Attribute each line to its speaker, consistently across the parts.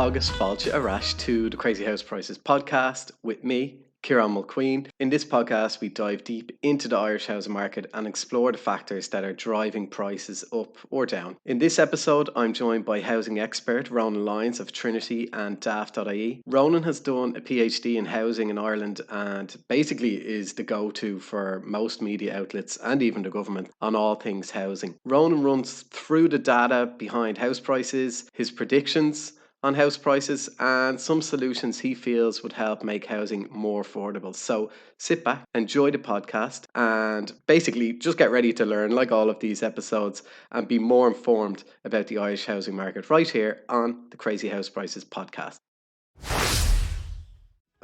Speaker 1: agus fáilte arás to the Crazy House Prices podcast with me, Ciarán Mulqueen. In this podcast, we dive deep into the Irish housing market and explore the factors that are driving prices up or down. In this episode, I'm joined by housing expert Ronan Lyons of Trinity and Daft.ie. Ronan has done a PhD in housing in Ireland and basically is the go-to for most media outlets and even the government on all things housing. Ronan runs through the data behind house prices, his predictions on house prices, and some solutions he feels would help make housing more affordable. So sit back, enjoy the podcast, and basically just get ready to learn, like all of these episodes, and be more informed about the Irish housing market right here on the Crazy House Prices podcast.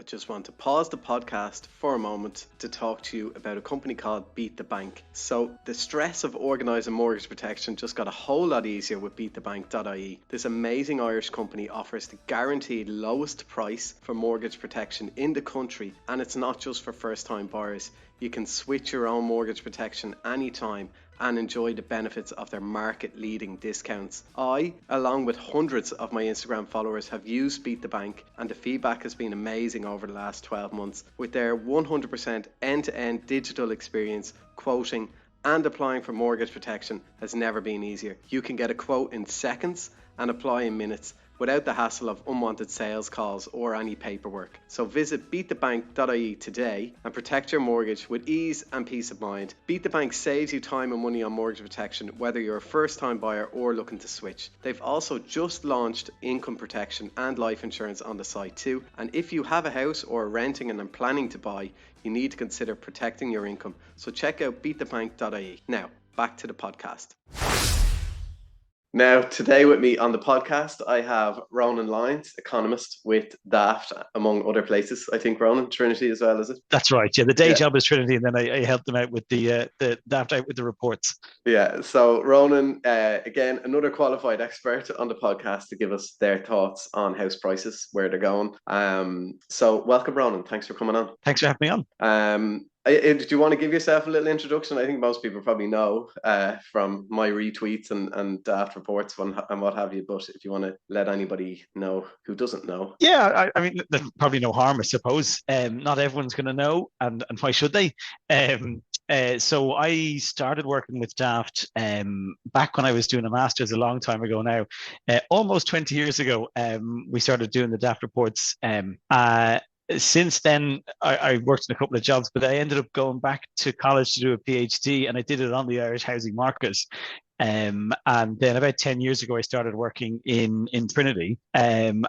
Speaker 1: I just want to pause the podcast for a moment to talk to you about a company called Beat the Bank. So the stress of organising mortgage protection just got a whole lot easier with beatthebank.ie. This amazing Irish company offers the guaranteed lowest price for mortgage protection in the country, and it's not just for first-time buyers. You can switch your own mortgage protection anytime and enjoy the benefits of their market-leading discounts. I, along with hundreds of my Instagram followers, have used Beat the Bank, and the feedback has been amazing over the last 12 months. With their 100% end-to-end digital experience, quoting and applying for mortgage protection has never been easier. You can get a quote in seconds and apply in minutes, without the hassle of unwanted sales calls or any paperwork. So visit beatthebank.ie today and protect your mortgage with ease and peace of mind. Beat the Bank saves you time and money on mortgage protection, whether you're a first-time buyer or looking to switch. They've also just launched income protection and life insurance on the site too. And if you have a house or are renting and are planning to buy, you need to consider protecting your income. So check out beatthebank.ie. Now, back to the podcast. Now, today with me on the podcast, I have Ronan Lyons, economist with Daft, among other places. I think Ronan, Trinity as well, is it?
Speaker 2: That's right. Yeah, the day job is Trinity, and then I help them out with the Daft out with the reports.
Speaker 1: Yeah. So Ronan, again, another qualified expert on the podcast to give us their thoughts on house prices, where they're going. So welcome, Ronan. Thanks for coming on.
Speaker 2: Thanks for having me on.
Speaker 1: Do you want to give yourself a little introduction? I think most people probably know from my retweets and Daft reports and what have you. But if you want to let anybody know who doesn't know.
Speaker 2: Yeah, I mean, there's probably no harm, I suppose. Not everyone's going to know, and why should they? So I started working with Daft back when I was doing a master's a long time ago now. Almost 20 years ago, we started doing the Daft reports. Since then, I worked in a couple of jobs, but I ended up going back to college to do a PhD, and I did it on the Irish housing market. And then about 10 years ago, I started working in Trinity. And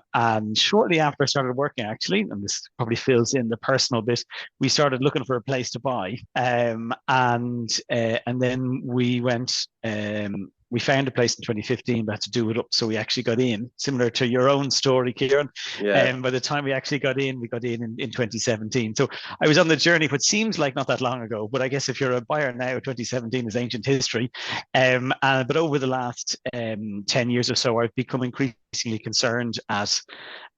Speaker 2: shortly after I started working, actually, and this probably fills in the personal bit, we started looking for a place to buy. And then we went... we found a place in 2015 that had to do it up, so we actually got in, similar to your own story, Ciarán.
Speaker 1: Yeah.
Speaker 2: By the time we actually got in, we got in 2017. So I was on the journey, what seems like not that long ago, but I guess if you're a buyer now, 2017 is ancient history. But over the last 10 years or so, I've become increasingly concerned at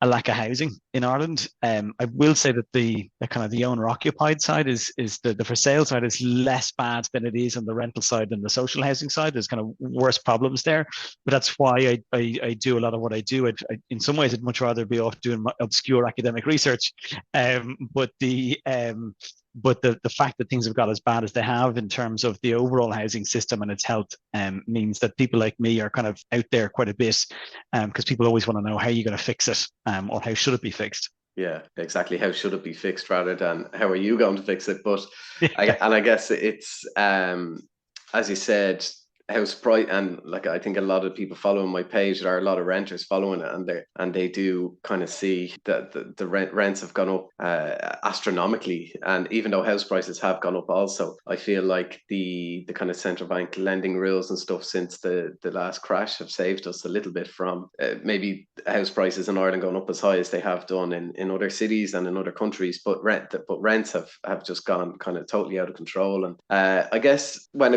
Speaker 2: a lack of housing in Ireland. I will say that the kind of the owner-occupied side is the for sale side is less bad than it is on the rental side than the social housing side. There's kind of worse problems there, but that's why I do a lot of what I do. In some ways, I'd much rather be off doing obscure academic research, but the fact that things have got as bad as they have in terms of the overall housing system and its health means that people like me are kind of out there quite a bit, because people always want to know how you're going to fix it, or how should it be fixed.
Speaker 1: Yeah, exactly. How should it be fixed rather than how are you going to fix it? But I guess it's as you said, house price, and like I think a lot of people following my page, there are a lot of renters following it, and they do kind of see that the rents have gone up astronomically, and even though house prices have gone up also, I feel like the kind of central bank lending rules and stuff since the last crash have saved us a little bit from maybe house prices in Ireland going up as high as they have done in other cities and in other countries, but rents have just gone kind of totally out of control. And I guess when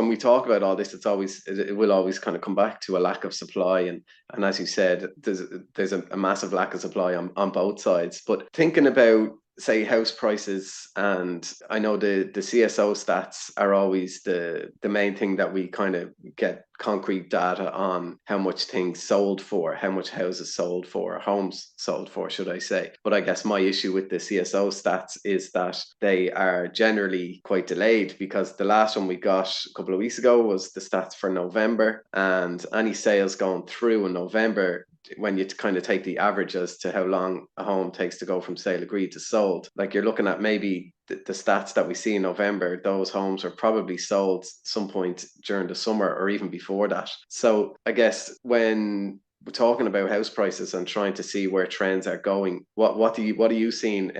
Speaker 1: we talk about all this, it will always kind of come back to a lack of supply, and as you said, there's a massive lack of supply on both sides. But thinking about say house prices, and I know the CSO stats are always the main thing that we kind of get concrete data on, how much things sold for, how much houses sold for, homes sold for, should I say. But I guess my issue with the CSO stats is that they are generally quite delayed, because the last one we got a couple of weeks ago was the stats for November, and any sales going through in November, when you kind of take the average as to how long a home takes to go from sale agreed to sold, like you're looking at maybe the stats that we see in November, those homes are probably sold some point during the summer or even before that. So I guess when we're talking about house prices and trying to see where trends are going, what are you seeing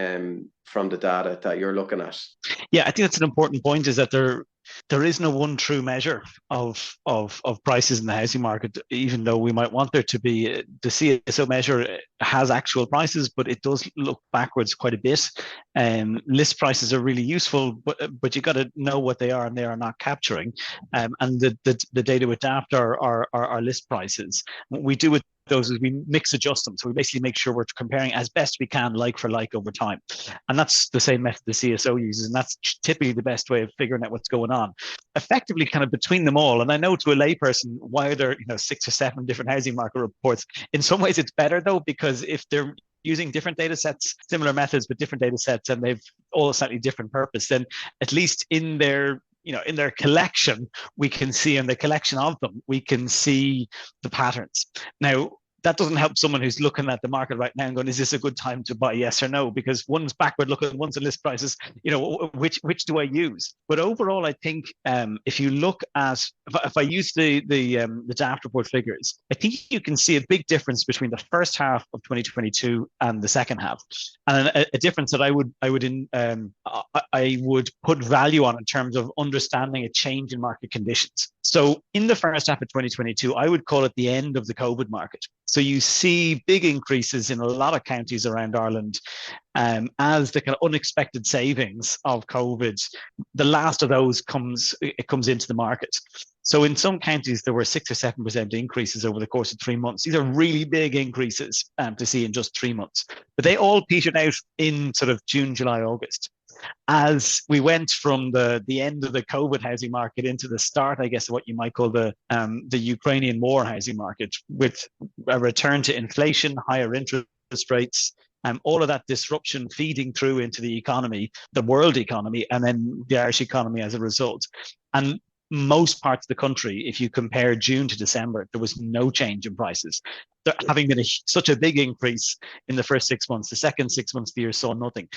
Speaker 1: from the data that you're looking at?
Speaker 2: Yeah, I think that's an important point, is that there is no one true measure of prices in the housing market, even though we might want there to be. The CSO measure has actual prices, but it does look backwards quite a bit. List prices are really useful, but you got to know what they are and they are not capturing. And the data with DAFT are list prices. What we do with those is we mix adjust them. So we basically make sure we're comparing as best we can, like for like, over time. And that's the same method the CSO uses. And that's typically the best way of figuring out what's going on. Effectively, kind of between them all. And I know to a layperson, why are there 6 or 7 different housing market reports? In some ways, it's better though, because if they're using different data sets, similar methods, but different data sets, and they've all a slightly different purpose, then at least in their collection, we can see, in the collection of them, we can see the patterns. Now, that doesn't help someone who's looking at the market right now and going, is this a good time to buy, yes or no? Because one's backward looking, one's in list prices, which do I use? But overall, I think if you look at, if I use the DAFT report figures, I think you can see a big difference between the first half of 2022 and the second half. And a difference that I would put value on in terms of understanding a change in market conditions. So in the first half of 2022, I would call it the end of the COVID market. So you see big increases in a lot of counties around Ireland as the kind of unexpected savings of COVID, the last of those comes into the market. So in some counties, there were 6 or 7% increases over the course of 3 months. These are really big increases to see in just 3 months. But they all petered out in sort of June, July, August. As we went from the end of the COVID housing market into the start, I guess, of what you might call the Ukrainian war housing market, with a return to inflation, higher interest rates, all of that disruption feeding through into the economy, the world economy, and then the Irish economy as a result. And most parts of the country, if you compare June to December, there was no change in prices. There having been such a big increase in the first 6 months, the second 6 months of the year saw nothing.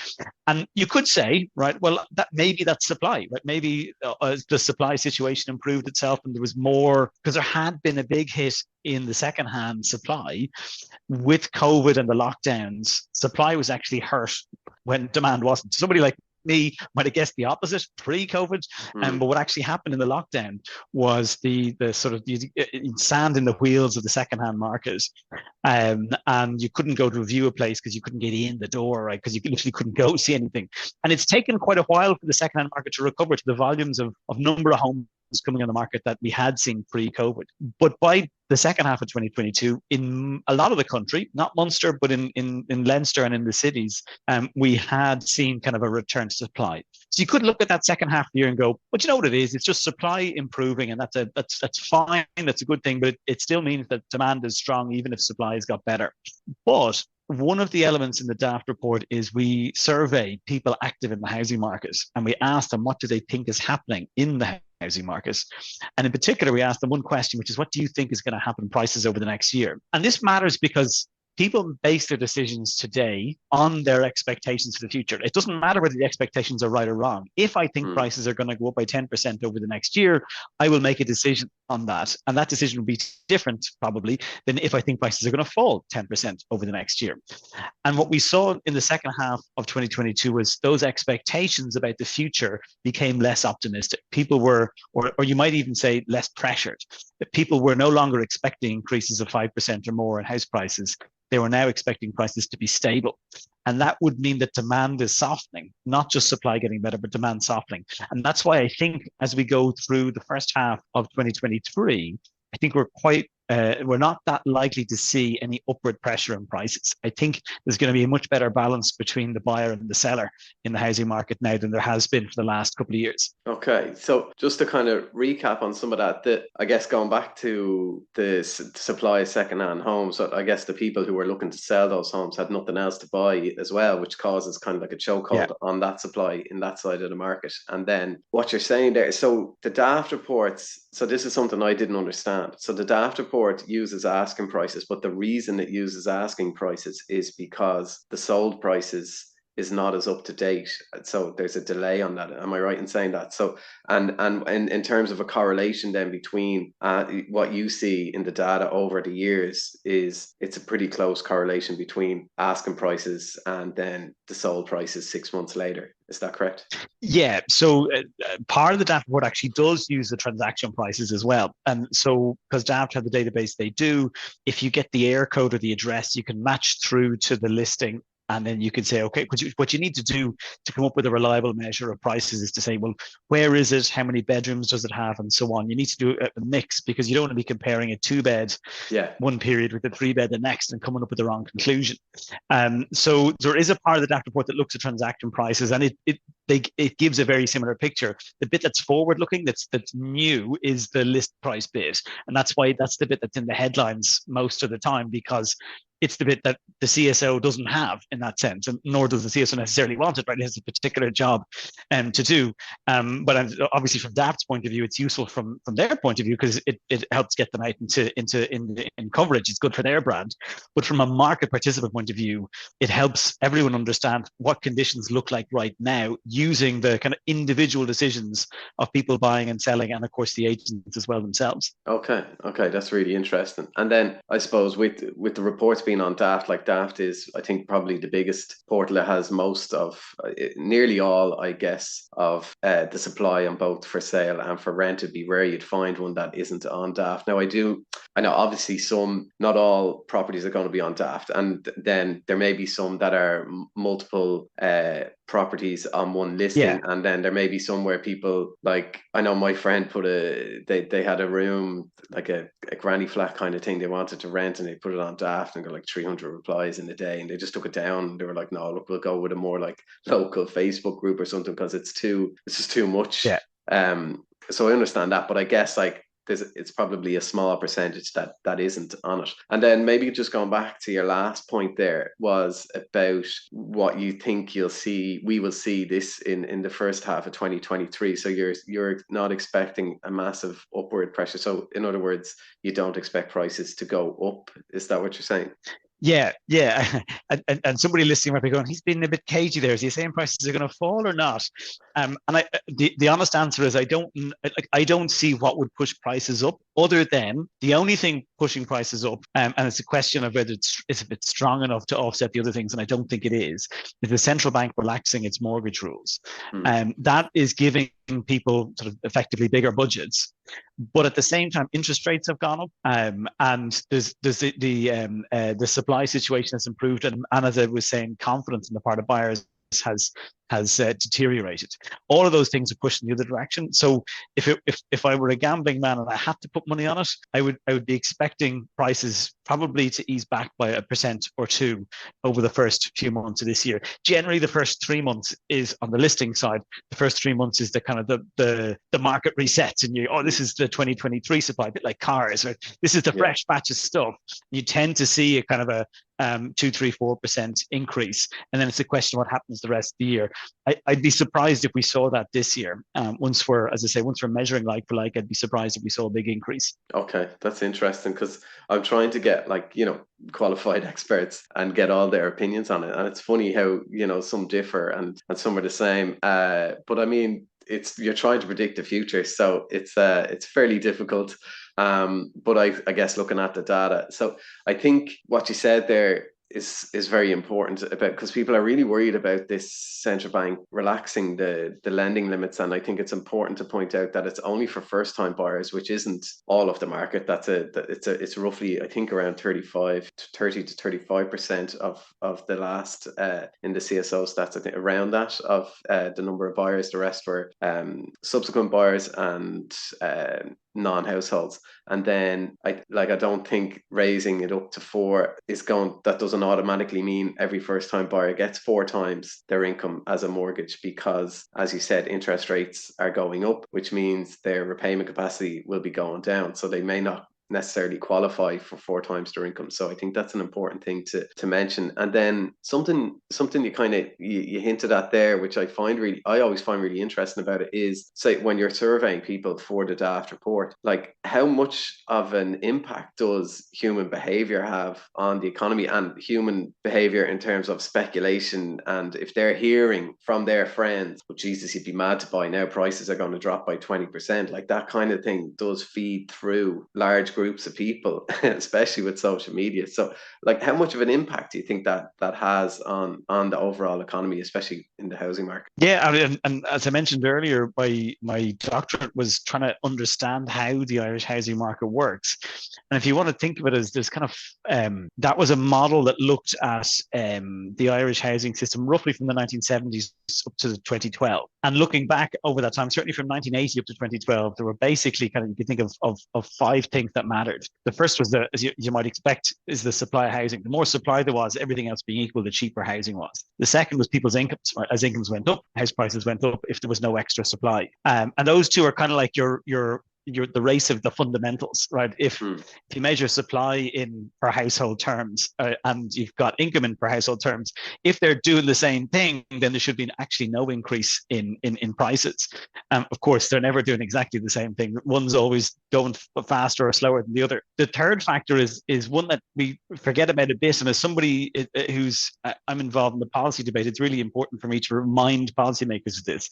Speaker 2: And you could say, right, well, that maybe that's supply, right? Maybe the supply situation improved itself and there was more, because there had been a big hit in the second-hand supply with COVID and the lockdowns. Supply was actually hurt when demand wasn't. Somebody like me might have guessed the opposite pre-COVID, but what actually happened in the lockdown was the sort of sand in the wheels of the second-hand market, and you couldn't go to view a place because you couldn't get in the door, right? Because you literally couldn't go see anything, and it's taken quite a while for the second-hand market to recover to the volumes of number of homes coming on the market that we had seen pre-COVID. But by the second half of 2022, in a lot of the country, not Munster, but in Leinster and in the cities, we had seen kind of a return to supply. So you could look at that second half of the year and go, but you know what it is? It's just supply improving, and that's fine. That's a good thing, but it still means that demand is strong, even if supply has got better. But one of the elements in the DAFT report is we survey people active in the housing market, and we ask them what do they think is happening in the housing markets. And in particular, we asked them one question, which is, what do you think is going to happen prices over the next year? And this matters because people base their decisions today on their expectations for the future. It doesn't matter whether the expectations are right or wrong. If I think prices are going to go up by 10% over the next year, I will make a decision on that. And that decision will be different probably than if I think prices are going to fall 10% over the next year. And what we saw in the second half of 2022 was those expectations about the future became less optimistic. People were, or you might even say, less pressured. People were no longer expecting increases of 5% or more in house prices. They were now expecting prices to be stable. And that would mean that demand is softening, not just supply getting better, but demand softening. And that's why I think as we go through the first half of 2023, I think we're quite we're not that likely to see any upward pressure in prices. I think there's going to be a much better balance between the buyer and the seller in the housing market now than there has been for the last couple of years.
Speaker 1: Okay, so just to kind of recap on some of that, I guess going back to the supply of second-hand homes, so I guess the people who were looking to sell those homes had nothing else to buy as well, which causes kind of like a chokehold on that supply in that side of the market. And then what you're saying there, so the DAFT reports, so this is something I didn't understand. So the DAFT report uses asking prices, but the reason it uses asking prices is because the sold prices is not as up to date, so there's a delay on that. Am I right in saying that? So, and in terms of a correlation then between what you see in the data over the years, is it's a pretty close correlation between asking prices and then the sold prices 6 months later. Is that correct?
Speaker 2: Yeah, so part of the DAFT report actually does use the transaction prices as well. And so, because DAFT have the database they do, if you get the air code or the address, you can match through to the listing. And then you can say, okay, what you need to do to come up with a reliable measure of prices is to say, well, where is it? How many bedrooms does it have? And so on. You need to do a mix, because you don't want to be comparing a 2-bed one period with a 3-bed the next and coming up with the wrong conclusion. So there is a part of the DAFT report that looks at transaction prices, and it gives a very similar picture. The bit that's forward looking, that's new, is the list price bit. And that's the bit that's in the headlines most of the time, because it's the bit that the CSO doesn't have in that sense, and nor does the CSO necessarily want it, right? It has a particular job to do. But obviously from DAFT's point of view, it's useful from their point of view, because it helps get them out in coverage. It's good for their brand. But from a market participant point of view, it helps everyone understand what conditions look like right now, using the kind of individual decisions of people buying and selling, and of course the agents as well themselves.
Speaker 1: Okay, that's really interesting. And then I suppose with the reports being on DAFT, like DAFT is, I think, probably the biggest portal that has most of, nearly all, I guess, of the supply on both for sale and for rent. It'd be rare you'd find one that isn't on DAFT. Now, I know obviously not all properties are going to be on DAFT, and then there may be some that are multiple properties on one listing, and then there may be some where people, like, I know my friend they had a room, like a granny flat kind of thing they wanted to rent, and they put it on DAFT and got like 300 replies in a day, and they just took it down. They were like, no, look, we'll go with a more like local Facebook group or something, because it's just too much. So I understand that, but I guess like it's probably a small percentage that isn't on it. And then maybe just going back to your last point there, was about what you think we will see this in the first half of 2023. So you're not expecting a massive upward pressure. So in other words, you don't expect prices to go up. Is that what you're saying?
Speaker 2: Yeah. And somebody listening might be going, he's been a bit cagey there. Is he saying prices are going to fall or not? And the honest answer is I don't see what would push prices up, other than the only thing pushing prices up, and it's a question of whether it's a bit strong enough to offset the other things, and I don't think it is the central bank relaxing its mortgage rules. That is giving people sort of effectively bigger budgets. But at the same time, interest rates have gone up, and there's the supply situation has improved, and as I was saying, confidence on the part of buyers has deteriorated. All of those things are pushed in the other direction. So if I were a gambling man and I had to put money on it, I would be expecting prices probably to ease back by 1% or 2% over the first few months of this year. Generally, the first 3 months is on the listing side. The first 3 months is the kind of the market resets, and this is the 2023 supply, a bit like cars. Right? This is the fresh batch of stuff. You tend to see a kind of a 2, 3, 4% increase, and then it's a question of what happens the rest of the year. I'd be surprised if we saw that this year. Once we're measuring like for like, I'd be surprised if we saw a big increase.
Speaker 1: Okay, that's interesting, because I'm trying to get qualified experts and get all their opinions on it, and it's funny how some differ and some are the same. But I mean, you're trying to predict the future, so it's fairly difficult. But I guess looking at the data, so I think what you said there is very important, because people are really worried about this central bank relaxing the lending limits, and I think it's important to point out that it's only for first time buyers, which isn't all of the market. It's roughly, I think, around 30 to 35% of the last in the CSO stats, I think, around that, of the number of buyers. The rest were subsequent buyers and non-households. And then I don't think raising it up to 4 that doesn't automatically mean every first time buyer gets 4 times their income as a mortgage, because as you said, interest rates are going up, which means their repayment capacity will be going down. So they may not necessarily qualify for 4 times their income. So I think that's an important thing to mention. And then something you kind of you hinted at there, which I always find really interesting about it, is say when you're surveying people for the DAFT report, like how much of an impact does human behavior have on the economy and human behavior in terms of speculation? And if they're hearing from their friends, well, Jesus, you'd be mad to buy now, prices are going to drop by 20%, like that kind of thing does feed through large groups of people, especially with social media. So like how much of an impact do you think that has on the overall economy, especially in the housing market?
Speaker 2: Yeah, and as I mentioned earlier, my doctorate was trying to understand how the Irish housing market works. And if you want to think of it as this kind of that was a model that looked at the Irish housing system roughly from the 1970s up to 2012. And looking back over that time, certainly from 1980 up to 2012, there were basically kind of, you could think of 5 things that mattered. The first was, as you might expect, is the supply of housing. The more supply there was, everything else being equal, the cheaper housing was. The second was people's incomes. Right? As incomes went up, house prices went up if there was no extra supply. And those two are kind of like your the race of the fundamentals, right? If you measure supply in per household terms and you've got income in per household terms, if they're doing the same thing, then there should be actually no increase in prices. Of course, they're never doing exactly the same thing. One's always going faster or slower than the other. The third factor is one that we forget about a bit. And as somebody who's I'm involved in the policy debate, it's really important for me to remind policymakers of this.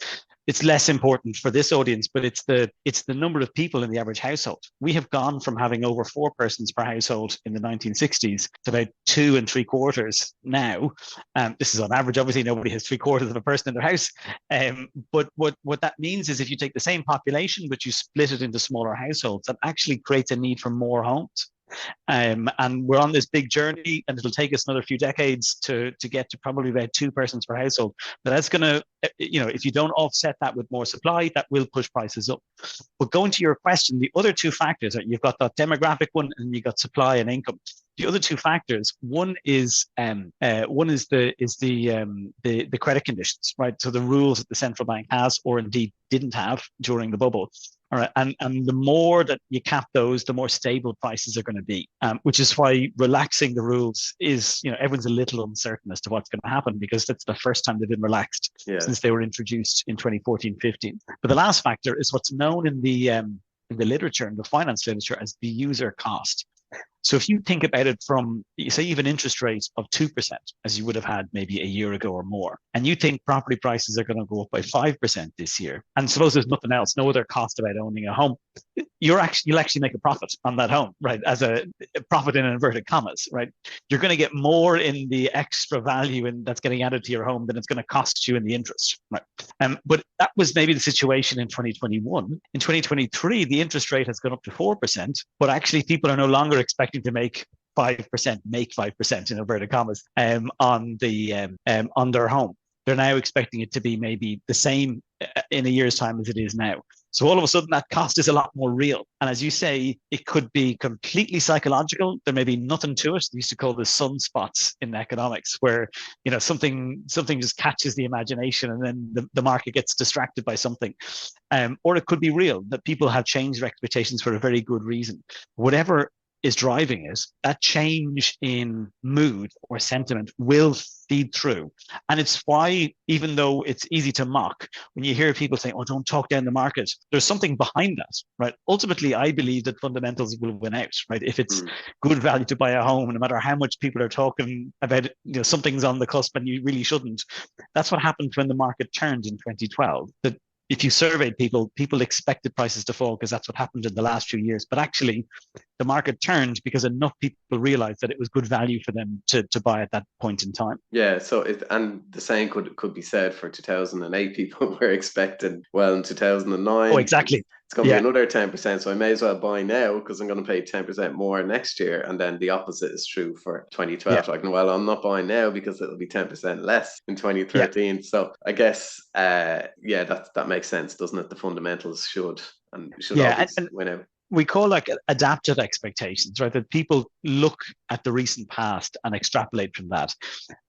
Speaker 2: It's less important for this audience, but it's the number of people in the average household. We have gone from having over 4 persons per household in the 1960s to about 2 3/4 now. This is on average. Obviously, nobody has 3/4 of a person in their house. But what that means is if you take the same population, but you split it into smaller households, that actually creates a need for more homes. And we're on this big journey, and it'll take us another few decades to get to probably about 2 persons per household. But that's going to, if you don't offset that with more supply, that will push prices up. But going to your question, the other 2 factors are you've got that demographic one, and you've got supply and income. The other 2 factors, one is the credit conditions, right? So the rules that the central bank has, or indeed didn't have during the bubble. All right, and the more that you cap those, the more stable prices are going to be, which is why relaxing the rules is, everyone's a little uncertain as to what's going to happen because that's the first time they've been relaxed since they were introduced in 2014-15. But the last factor is what's known in the literature, in the finance literature, as the user cost. So if you think about it from, say you have an interest rate of 2%, as you would have had maybe a year ago or more, and you think property prices are going to go up by 5% this year, and suppose there's nothing else, no other cost about owning a home, you'll actually make a profit on that home, right? As a profit in inverted commas, right? You're going to get more in the extra value that's getting added to your home than it's going to cost you in the interest, right? But that was maybe the situation in 2021. In 2023, the interest rate has gone up to 4%, but actually people are no longer expecting to make 5% in inverted commas on their home. They're now expecting it to be maybe the same in a year's time as it is now. So all of a sudden that cost is a lot more real. And as you say, it could be completely psychological. There may be nothing to it. We used to call this sunspots in economics, where something just catches the imagination and then the market gets distracted by something. Or it could be real, that people have changed their expectations for a very good reason. Whatever is driving it, that change in mood or sentiment will feed through. And it's why, even though it's easy to mock, when you hear people saying, oh, don't talk down the market, there's something behind that, right? Ultimately, I believe that fundamentals will win out, right? If it's good value to buy a home, no matter how much people are talking about it, something's on the cusp and you really shouldn't. That's what happened when the market turned in 2012. That if you surveyed people expected prices to fall because that's what happened in the last few years. But actually, the market turned because enough people realized that it was good value for them to buy at that point in time.
Speaker 1: Yeah, so and the same could be said for 2008. People were expecting, well, in 2009.
Speaker 2: Oh, exactly.
Speaker 1: It's going to be another 10%, so I may as well buy now because I'm going to pay 10% more next year. And then the opposite is true for 2012. Like, well, I'm not buying now because it'll be 10% less in 2013. So I guess, that makes sense, doesn't it? The fundamentals should and should
Speaker 2: Yeah,
Speaker 1: always win out.
Speaker 2: we call like adaptive expectations, right? That people look at the recent past and extrapolate from that.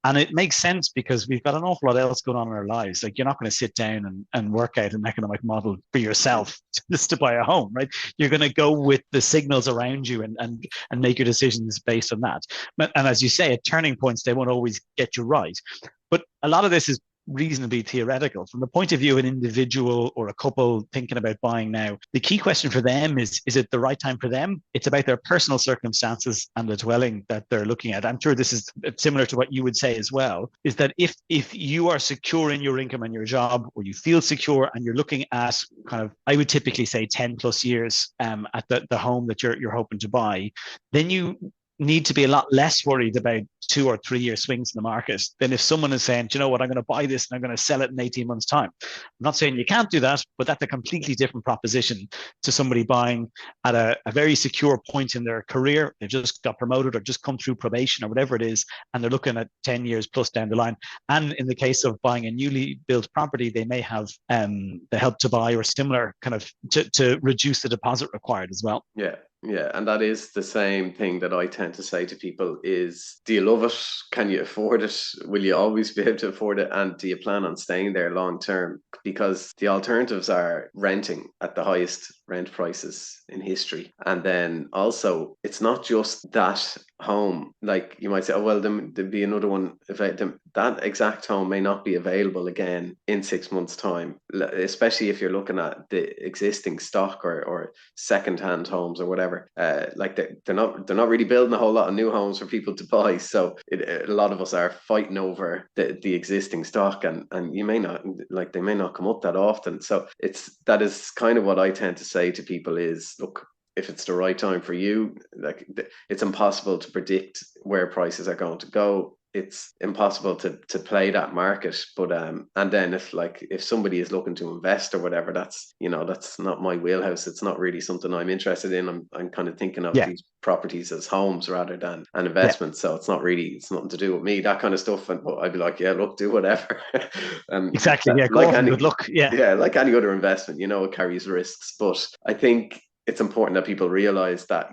Speaker 2: And it makes sense because we've got an awful lot else going on in our lives. Like, you're not going to sit down and work out an economic model for yourself just to buy a home, right? You're going to go with the signals around you and make your decisions based on that. And as you say, at turning points, they won't always get you right. But a lot of this is reasonably theoretical. From the point of view of an individual or a couple thinking about buying now, the key question for them is it the right time for them? It's about their personal circumstances and the dwelling that they're looking at. I'm sure this is similar to what you would say as well, is that if you are secure in your income and your job, or you feel secure and you're looking at kind of, I would typically say 10 plus years at the home that you're hoping to buy, then you need to be a lot less worried about 2 or 3 year swings in the market than if someone is saying, do you know what, I'm going to buy this and I'm going to sell it in 18 months' time. I'm not saying you can't do that, but that's a completely different proposition to somebody buying at a very secure point in their career. They've just got promoted or just come through probation or whatever it is, and they're looking at 10 years plus down the line. And in the case of buying a newly built property, they may have the Help to Buy or similar kind of to reduce the deposit required as well.
Speaker 1: Yeah. Yeah, and that is the same thing that I tend to say to people is, do you love it? Can you afford it? Will you always be able to afford it? And do you plan on staying there long term? Because the alternatives are renting at the highest rent prices in history. And then also, it's not just that home. Like, you might say, oh, well, there'd be another one. That exact home may not be available again in 6 months' time, especially if you're looking at the existing stock or second-hand homes or whatever. Like, they're not really building a whole lot of new homes for people to buy. So a lot of us are fighting over the existing stock, and you may not, like, they may not come up that often. So that is kind of what I tend to say to people is, look, if it's the right time for you, like, it's impossible to predict where prices are going to go. It's impossible to play that market. But and then if somebody is looking to invest or whatever, that's not my wheelhouse. It's not really something I'm interested in. I'm kind of thinking of these properties as homes rather than an investment. So it's nothing to do with me, that kind of stuff. But I'd be like, yeah, look, do whatever.
Speaker 2: Exactly. Yeah, go
Speaker 1: like
Speaker 2: off and
Speaker 1: any
Speaker 2: good luck.
Speaker 1: yeah, like any other investment, it carries risks. But I think it's important that people realize that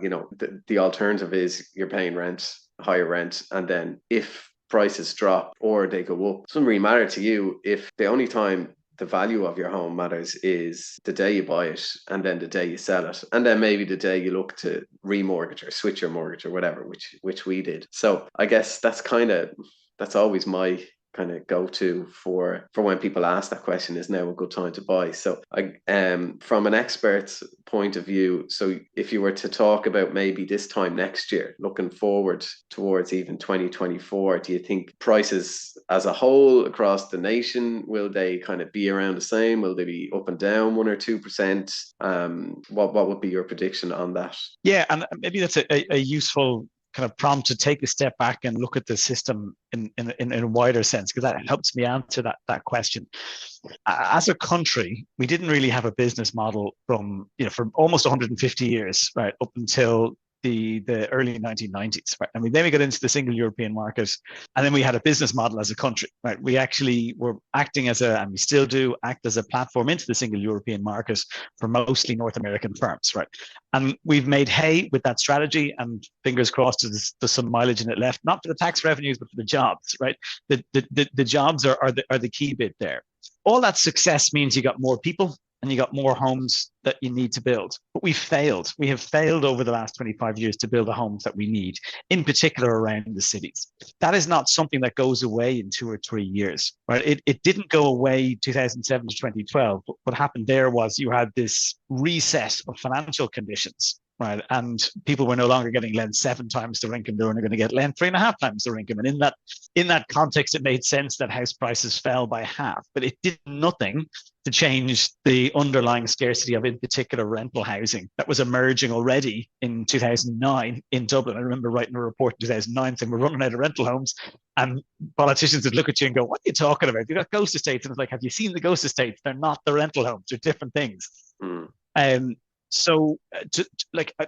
Speaker 1: the alternative is you're paying higher rent, and then if prices drop or they go up, it doesn't really matter to you if the only time the value of your home matters is the day you buy it and then the day you sell it, and then maybe the day you look to remortgage or switch your mortgage or whatever, which we did. So I guess that's always my kind of go-to for when people ask that question, is now a good time to buy? So from an expert's point of view, so if you were to talk about maybe this time next year, looking forward towards even 2024, do you think prices as a whole across the nation, will they kind of be around the same? Will they be up and down 1 or 2%? What would be your prediction on that?
Speaker 2: Yeah, and maybe that's a useful kind of prompt to take a step back and look at the system in a wider sense, because that helps me answer that question. As a country, we didn't really have a business model for almost 150 years, right, up until the early 1990s, right? And then we got into the single European market, and then we had a business model as a country, right? We actually were acting and we still do act as a platform into the single European market for mostly North American firms, right? And we've made hay with that strategy, and fingers crossed there's some mileage in it left, not for the tax revenues, but for the jobs, right? The jobs are the key bit there. All that success means you got more people and you got more homes that you need to build. But we have failed over the last 25 years to build the homes that we need, in particular around the cities. That is not something that goes away in 2 or 3 years, right? It didn't go away 2007 to 2012. But what happened there was you had this reset of financial conditions, right? And people were no longer getting lent 7 times their income. They were only going to get lent 3.5 times their income. And in that context, it made sense that house prices fell by half, but it did nothing to change the underlying scarcity of, in particular, rental housing that was emerging already in 2009 in Dublin. I remember writing a report in 2009 saying we're running out of rental homes, and politicians would look at you and go, what are you talking about? You've got ghost estates. And it's like, have you seen the ghost estates? They're not the rental homes. They're different things. So,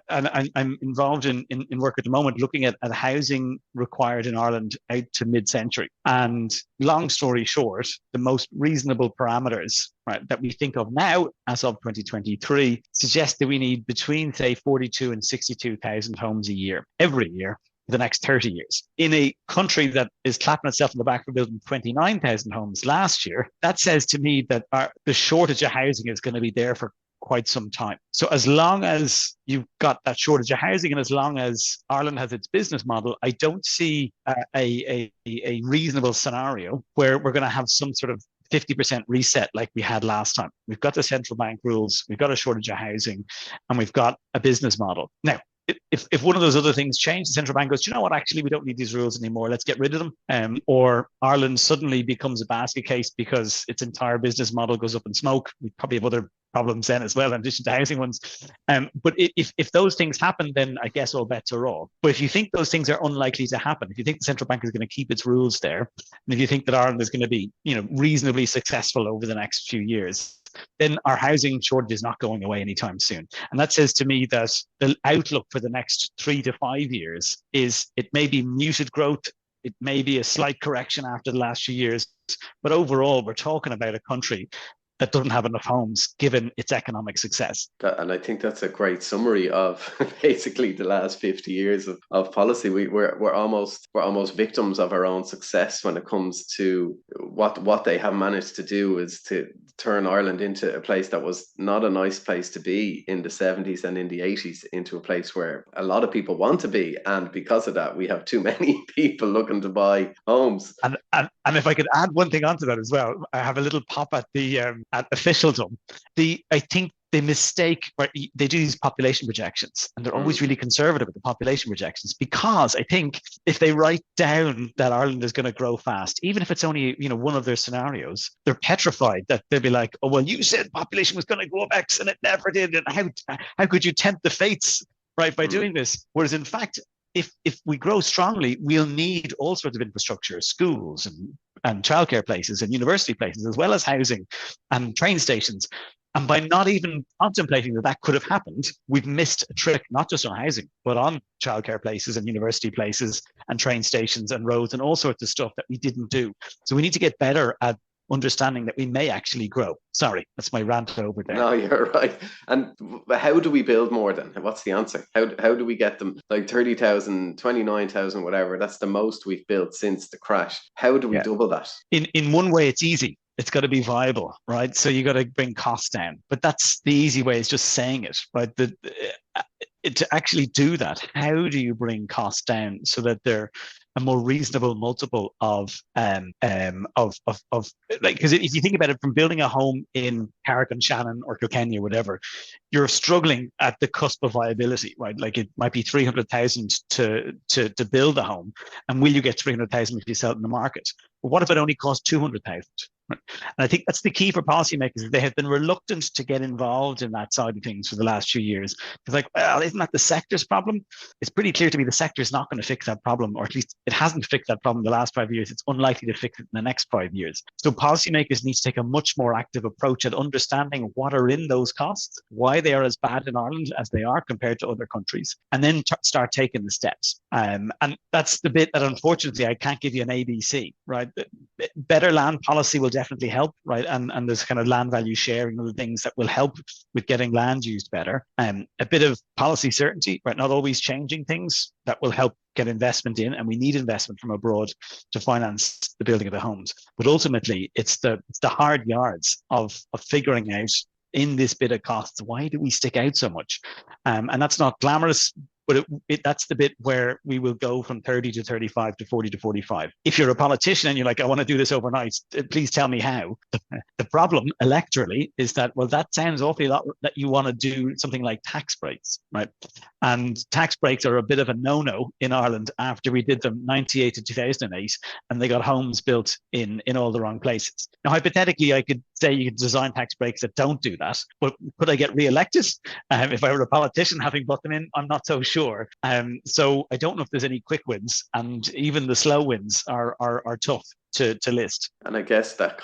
Speaker 2: I'm involved in work at the moment looking at housing required in Ireland out to mid-century. And long story short, the most reasonable parameters, right, that we think of now as of 2023 suggest that we need between, say, 42 and 62,000 homes a year, every year, for the next 30 years. In a country that is clapping itself on the back for building 29,000 homes last year, that says to me that the shortage of housing is going to be there for quite some time. So as long as you've got that shortage of housing and as long as Ireland has its business model, I don't see a reasonable scenario where we're going to have some sort of 50% reset like we had last time. We've got the central bank rules, we've got a shortage of housing, and we've got a business model. Now, if one of those other things change, the central bank goes, you know what, actually, we don't need these rules anymore. Let's get rid of them. Or Ireland suddenly becomes a basket case because its entire business model goes up in smoke. We probably have other problems then as well, in addition to housing ones. But if those things happen, then I guess all bets are off. But if you think those things are unlikely to happen, if you think the central bank is going to keep its rules there, and if you think that Ireland is going to be, reasonably successful over the next few years, then our housing shortage is not going away anytime soon. And that says to me that the outlook for the next 3 to 5 years is it may be muted growth, it may be a slight correction after the last few years, but overall, we're talking about a country that doesn't have enough homes given its economic success.
Speaker 1: And I think that's a great summary of basically the last 50 years of policy. We're almost victims of our own success when it comes to what they have managed to do is to turn Ireland into a place that was not a nice place to be in the 70s and in the 80s into a place where a lot of people want to be. And because of that, we have too many people looking to buy homes.
Speaker 2: And if I could add one thing onto that as well, I have a little pop at the at officialdom. I think they mistake, or they do these population projections, and they're always really conservative with the population projections, because I think if they write down that Ireland is going to grow fast, even if it's only one of their scenarios, they're petrified that they'll be like, oh well, you said population was going to go up X and it never did, and how could you tempt the fates, right, by doing this? Whereas in fact, if we grow strongly, we'll need all sorts of infrastructure, schools and childcare places and university places, as well as housing and train stations. And by not even contemplating that could have happened, we've missed a trick, not just on housing, but on childcare places and university places and train stations and roads and all sorts of stuff that we didn't do. So we need to get better at understanding that we may actually grow. Sorry, that's my rant over there.
Speaker 1: No, you're right. And how do we build more then? What's the answer? How do we get them like 30,000, 29,000, whatever? That's the most we've built since the crash. How do we double that?
Speaker 2: In one way, it's easy. It's got to be viable, right? So you got to bring costs down. But that's the easy way, is just saying it, right? To actually do that, how do you bring costs down so that they're a more reasonable multiple of like, because if you think about it, from building a home in Carrick-on-Shannon or Kilkenny or whatever, you're struggling at the cusp of viability, right? Like it might be 300,000 to build a home, and will you get 300,000 if you sell it in the market? But what if it only costs 200,000? And I think that's the key for policymakers. They have been reluctant to get involved in that side of things for the last few years. It's like, well, isn't that the sector's problem? It's pretty clear to me the sector is not going to fix that problem, or at least it hasn't fixed that problem in the last 5 years. It's unlikely to fix it in the next 5 years. So policymakers need to take a much more active approach at understanding what are in those costs, why they are as bad in Ireland as they are compared to other countries, and then start taking the steps. And that's the bit that, unfortunately, I can't give you an ABC, right? Better land policy will definitely help, right? And there's kind of land value sharing and other things that will help with getting land used better. A bit of policy certainty, right? Not always changing things, that will help get investment in, and we need investment from abroad to finance the building of the homes. But ultimately, it's the hard yards of figuring out, in this bit of costs, why do we stick out so much? And that's not glamorous, but that's the bit where we will go from 30 to 35 to 40 to 45. If you're a politician and you're like, I want to do this overnight, please tell me how. The problem electorally is that, well, that sounds awfully lot that you want to do something like tax breaks, right? And tax breaks are a bit of a no-no in Ireland after we did them 98 to 2008, and they got homes built in all the wrong places. Now, hypothetically, I could say you could design tax breaks that don't do that, but could I get re-elected? If I were a politician having put them in, I'm not so sure. So I don't know if there's any quick wins, and even the slow wins are tough to list.
Speaker 1: And I guess that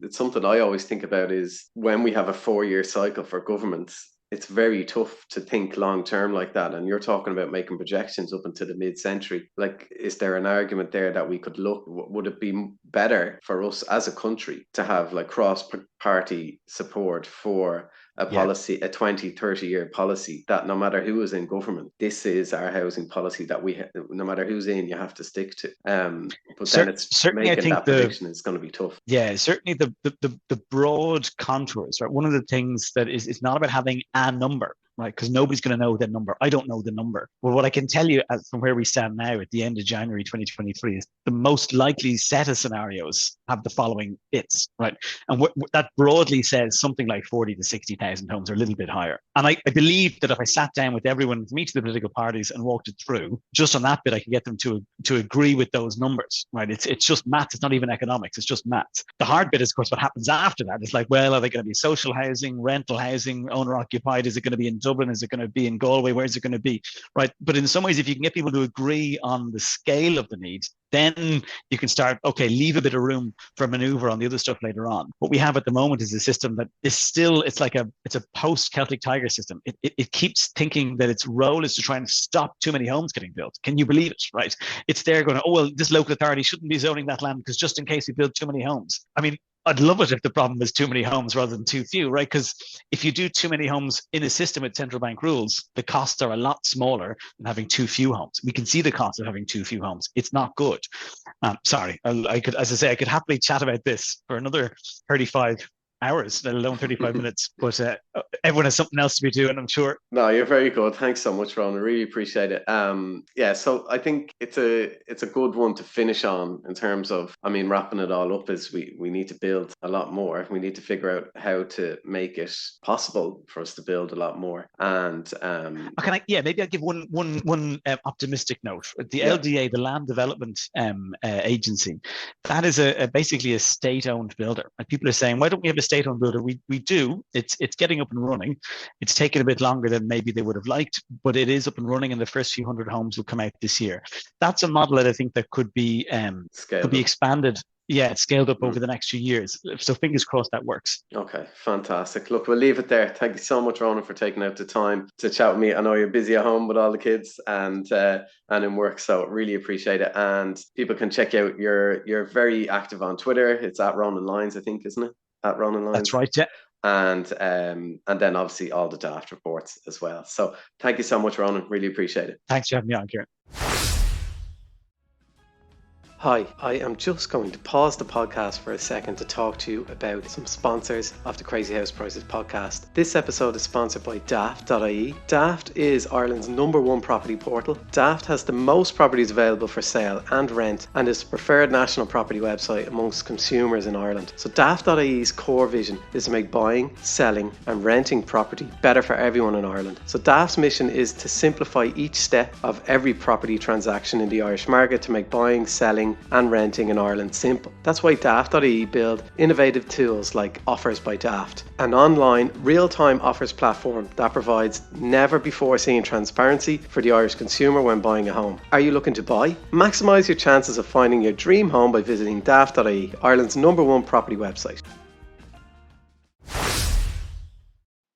Speaker 1: it's something I always think about, is when we have a 4-year cycle for governments, it's very tough to think long term like that. And you're talking about making projections up into the mid-century. Like, is there an argument there that we could look? Would it be better for us as a country to have like cross-party support for a
Speaker 2: Yeah.
Speaker 1: policy, a 20, 30-year policy, that no matter who is in government, this is our housing policy that no matter who's in, you have to stick to. But then it's
Speaker 2: Certainly, I
Speaker 1: making
Speaker 2: think
Speaker 1: that prediction is going to be tough.
Speaker 2: yeah, certainly the broad contours, right? One of the things that is, it's not about having a number, right? Because nobody's going to know the number. I don't know the number. But what I can tell you from where we stand now at the end of January 2023 is the most likely set of scenarios have the following bits, right? And that broadly says something like 40 to 60,000 homes, or a little bit higher. And I believe that if I sat down with everyone from each of the political parties and walked it through, just on that bit, I can get them to agree with those numbers, right? It's just maths. It's not even economics. It's just maths. The hard bit is, of course, what happens after that. It's like, well, are they going to be social housing, rental housing, owner occupied? Is it going to be in Dublin? Is it going to be in Galway? Where is it going to be? Right. But in some ways, if you can get people to agree on the scale of the need, then you can start, okay, leave a bit of room for maneuver on the other stuff later on. What we have at the moment is a system that is still, it's a post-Celtic Tiger system. It keeps thinking that its role is to try and stop too many homes getting built. Can you believe it, right? It's there going, oh, well, this local authority shouldn't be zoning that land because just in case we build too many homes. I mean, I'd love it if the problem was too many homes rather than too few, right? Because if you do too many homes in a system with central bank rules, the costs are a lot smaller than having too few homes. We can see the cost of having too few homes. It's not good. Sorry, I could happily chat about this for another 35 hours, let alone 35 minutes. But everyone has something else to be doing, I'm sure.
Speaker 1: No, you're very good. Thanks so much, Ron. I really appreciate it. Yeah, so I think it's a good one to finish on in terms of, I mean, wrapping it all up is we need to build a lot more. We need to figure out how to make it possible for us to build a lot more. And
Speaker 2: maybe I'll give one optimistic note. The LDA, the Land Development Agency, that is basically a state-owned builder. And people are saying, why don't we have a state-owned builder? We do. It's getting up and running. It's taken a bit longer than maybe they would have liked, but it is up and running, and the first few hundred homes will come out this year. That's a model that I think that could be expanded. Yeah, it's scaled up over the next few years. So fingers crossed that works.
Speaker 1: Okay, fantastic. Look, we'll leave it there. Thank you so much, Ronan, for taking out the time to chat with me. I know you're busy at home with all the kids and in work, so really appreciate it. And people can check out you're very active on Twitter. It's at Ronan Lyons, I think, isn't it? At Ronan Lyons.
Speaker 2: That's right, yeah.
Speaker 1: And then obviously all the Daft reports as well. So thank you so much, Ronan. Really appreciate it.
Speaker 2: Thanks for having me on, Kieran.
Speaker 1: Hi, I am just going to pause the podcast for a second to talk to you about some sponsors of the Crazy House Prices podcast. This episode is sponsored by Daft.ie. Daft is Ireland's #1 property portal. Daft has the most properties available for sale and rent and is the preferred national property website amongst consumers in Ireland. So Daft.ie's core vision is to make buying, selling and renting property better for everyone in Ireland. So Daft's mission is to simplify each step of every property transaction in the Irish market to make buying, selling and renting in Ireland simple. That's why Daft.ie build innovative tools like Offers by Daft, an online real-time offers platform that provides never before seen transparency for the Irish consumer when buying a home. Are you looking to buy? Maximise your chances of finding your dream home by visiting Daft.ie, Ireland's #1 property website.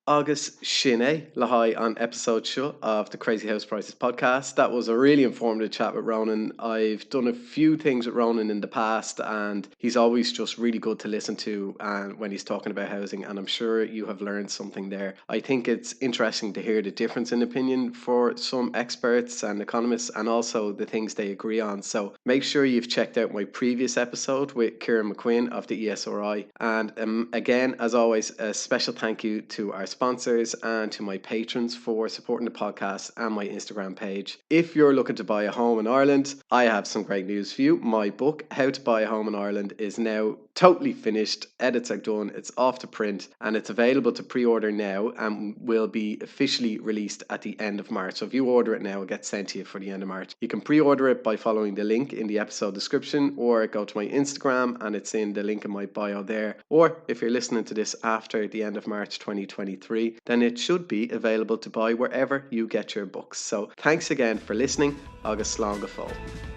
Speaker 1: Agus Shinné Lahai on episode 2 of the Crazy House Prices podcast. That was a really informative chat with Ronan. I've done a few things with Ronan in the past and he's always just really good to listen to when he's talking about housing, and I'm sure you have learned something there. I think it's interesting to hear the difference in opinion for some experts and economists and also the things they agree on. So make sure you've checked out my previous episode with Kieran McQuinn of the ESRI. And again, as always, a special thank you to our sponsors and to my patrons for supporting the podcast and my Instagram page. If you're looking to buy a home in Ireland, I have some great news for you. My book, How to Buy a Home in Ireland, is now totally finished. Edits are done, it's off to print, and it's available to pre-order now and will be officially released at the end of March. So if you order it now, it'll get sent to you for the end of March. You can pre-order it by following the link in the episode description, or go to my Instagram and it's in the link in my bio there. Or if you're listening to this after the end of March 2023, then it should be available to buy wherever you get your books. So thanks again for listening. Agus slán go fóill.